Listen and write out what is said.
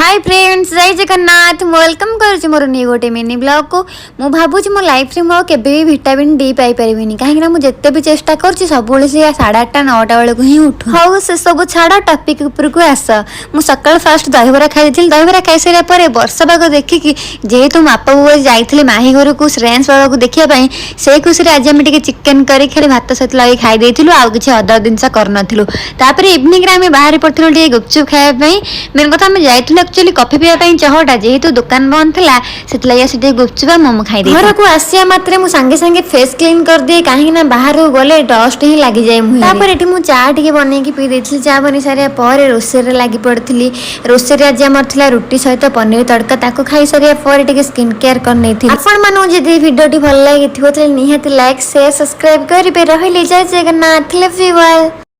Hi friends जय Jagannath welcome करुच्ची more new गोटे mini blog को मु भावुँ मो लाइफ में मोर केबे भी विटामिन डी पाई परिबिनी कहीं मुझे भी चेष्टा करुच्ची सब 8:30 9टा बेलू ही उठू हाउ से सब छाड़ टॉपिक उपर को आस मु सकाल फास्ट दहीबरा खाई दहीबरा खाई सारा वर्षा पाग देखिकी जेहेतु बापा बो जाइए माही घर को श्रेयांश बाबा को देखापी से खुशी आज आम चिकेन करी खाली भात सहित लगे खाई आउ कि अदर जिनस कर इवनिंग आम बाहर पड़े गुपचुप खायापी मेन कथा आम जाइलु एक्चुअली कॉफी पीवाई चहटा जेहेतु दुकान बंद था से गुपचुप मोमो खाई घर को आसिया मात्रे मु सांगे सांगे फेस क्लीन कर दिए कहीं बाहर गले डस्ट ही लगी जाए मुझे मु चा टे बनई पी देती चा बनी सारा पर रोषे लगी पड़ी रोषे आज आम था रुटी सहित पनीर तड़का ताको खाई सारा पर स्किन केयर कर आपण जदि भिडियो भल लगी तो निहाती लाइक शेयर सब्सक्राइब करेंगे रही जय जगन्नाथ लव यू ऑल।